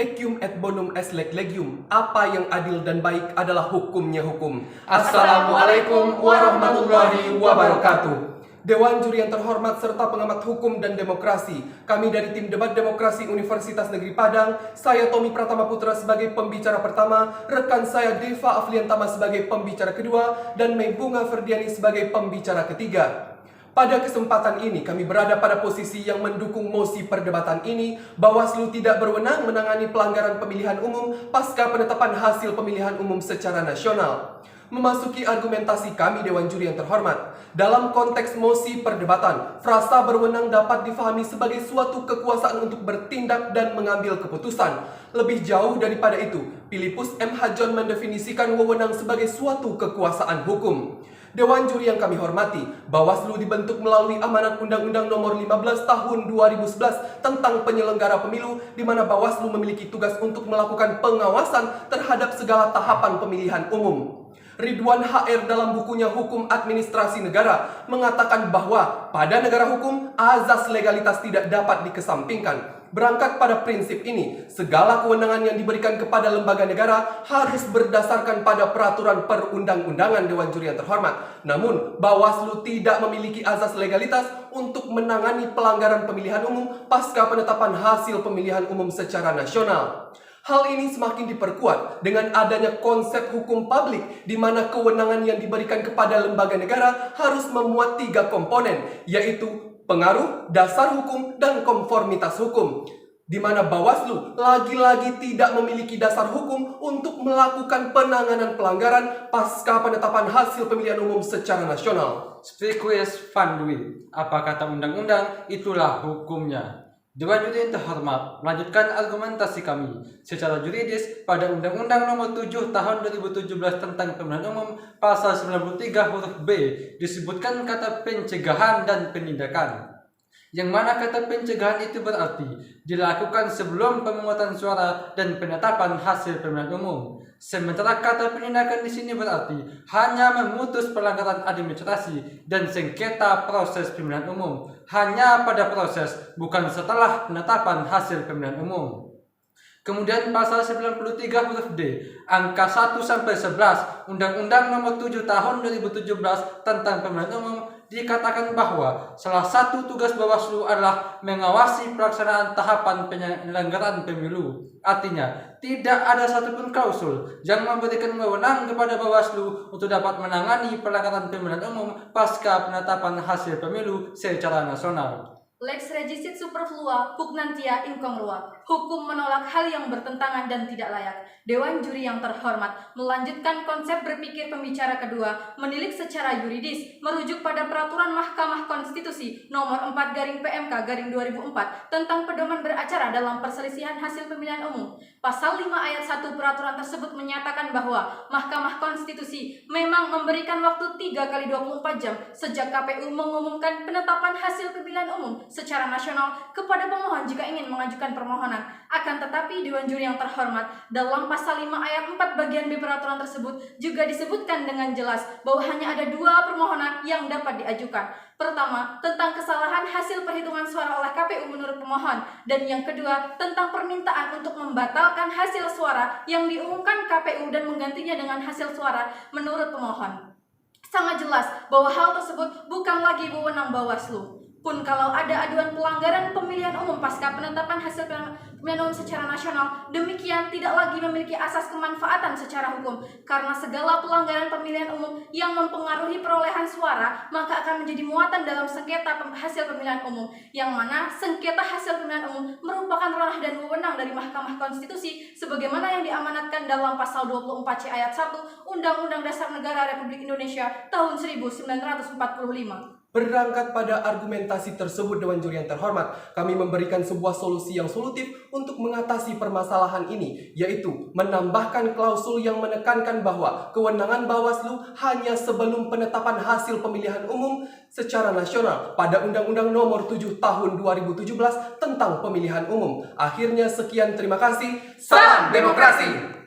Ecium et bonum est leg legium. Apa yang adil dan baik adalah hukumnya hukum. Assalamualaikum warahmatullahi wabarakatuh. Dewan Juri yang terhormat serta pengamat hukum dan demokrasi, kami dari tim Debat Demokrasi Universitas Negeri Padang, saya Tommy Pratama Putra sebagai pembicara pertama, rekan saya Deva Afliantama sebagai pembicara kedua, dan Mei Bunga Ferdiani sebagai pembicara ketiga. Pada kesempatan ini kami berada pada posisi yang mendukung mosi perdebatan ini. Bawaslu tidak berwenang menangani pelanggaran pemilihan umum pasca penetapan hasil pemilihan umum secara nasional. Memasuki argumentasi kami Dewan Juri yang terhormat, dalam konteks mosi perdebatan, frasa berwenang dapat difahami sebagai suatu kekuasaan untuk bertindak dan mengambil keputusan. Lebih jauh daripada itu, Philippus M. John mendefinisikan wewenang sebagai suatu kekuasaan hukum. Dewan Juri yang kami hormati, Bawaslu dibentuk melalui amanat Undang-Undang Nomor 15 Tahun 2011 tentang penyelenggara pemilu, di mana Bawaslu memiliki tugas untuk melakukan pengawasan terhadap segala tahapan pemilihan umum. Ridwan HR dalam bukunya Hukum Administrasi Negara mengatakan bahwa pada negara hukum, azas legalitas tidak dapat dikesampingkan. Berangkat pada prinsip ini, segala kewenangan yang diberikan kepada lembaga negara harus berdasarkan pada peraturan perundang-undangan Dewan Juri yang terhormat. Namun, Bawaslu tidak memiliki azas legalitas untuk menangani pelanggaran pemilihan umum pasca penetapan hasil pemilihan umum secara nasional. Hal ini semakin diperkuat dengan adanya konsep hukum publik, di mana kewenangan yang diberikan kepada lembaga negara harus memuat 3 komponen, yaitu pengaruh, dasar hukum, dan konformitas hukum. Di mana Bawaslu lagi-lagi tidak memiliki dasar hukum untuk melakukan penanganan pelanggaran pasca penetapan hasil pemilihan umum secara nasional. Spicuous Fandui, apa kata undang-undang, itulah hukumnya. Dewan Juri yang terhormat, melanjutkan argumentasi kami. Secara juridis, pada Undang-Undang Nomor 7 Tahun 2017 tentang Pemilihan Umum, Pasal 93 huruf B, disebutkan kata pencegahan dan penindakan. Yang mana kata pencegahan itu berarti dilakukan sebelum pemungutan suara dan penetapan hasil pemilihan umum. Sementara kata penindakan di sini berarti hanya memutus pelanggaran administrasi dan sengketa proses pemilihan umum hanya pada proses, bukan setelah penetapan hasil pemilihan umum. Kemudian pasal 93 huruf D, angka 1 sampai 11 Undang-Undang Nomor 7 Tahun 2017 tentang Pemilihan Umum dikatakan bahwa salah satu tugas Bawaslu adalah mengawasi pelaksanaan tahapan penyelenggaraan pemilu. Artinya, tidak ada satupun klausul yang memberikan wewenang kepada Bawaslu untuk dapat menangani pelanggaran pemilihan umum pasca penetapan hasil pemilu secara nasional. Lex regicit superflua, pugnantia incongrua. Hukum menolak hal yang bertentangan dan tidak layak. Dewan Juri yang terhormat melanjutkan konsep berpikir pembicara kedua, menilik secara yuridis, merujuk pada peraturan Mahkamah Konstitusi Nomor 4/PMK/2004 tentang pedoman beracara dalam perselisihan hasil pemilihan umum. Pasal 5 ayat 1 peraturan tersebut menyatakan bahwa Mahkamah Konstitusi memang memberikan waktu 3 kali 24 jam sejak KPU mengumumkan penetapan hasil pemilihan umum secara nasional kepada pemohon jika ingin mengajukan permohonan. Akan tetapi Dewan Juri yang terhormat, dalam pasal 5 ayat 4 bagian B peraturan tersebut juga disebutkan dengan jelas bahwa hanya ada 2 permohonan yang dapat diajukan. Pertama, tentang kesalahan hasil perhitungan suara oleh KPU menurut pemohon, dan yang kedua, tentang permintaan untuk membatalkan hasil suara yang diumumkan KPU dan menggantinya dengan hasil suara menurut pemohon. Sangat jelas bahwa hal tersebut bukan lagi wewenang Bawaslu. Pun kalau ada aduan pelanggaran pemilihan umum pasca penetapan hasil pemilihan umum secara nasional, demikian tidak lagi memiliki asas kemanfaatan secara hukum, karena segala pelanggaran pemilihan umum yang mempengaruhi perolehan suara maka akan menjadi muatan dalam sengketa hasil pemilihan umum, yang mana sengketa hasil pemilihan umum merupakan ranah dan wewenang dari Mahkamah Konstitusi sebagaimana yang diamanatkan dalam pasal 24C ayat 1 Undang-Undang Dasar Negara Republik Indonesia tahun 1945. Berangkat pada argumentasi tersebut Dewan Juri yang terhormat, kami memberikan sebuah solusi yang solutif untuk mengatasi permasalahan ini, yaitu menambahkan klausul yang menekankan bahwa kewenangan Bawaslu hanya sebelum penetapan hasil pemilihan umum secara nasional pada Undang-Undang Nomor 7 Tahun 2017 tentang Pemilihan Umum. Akhirnya sekian, terima kasih. Salam demokrasi!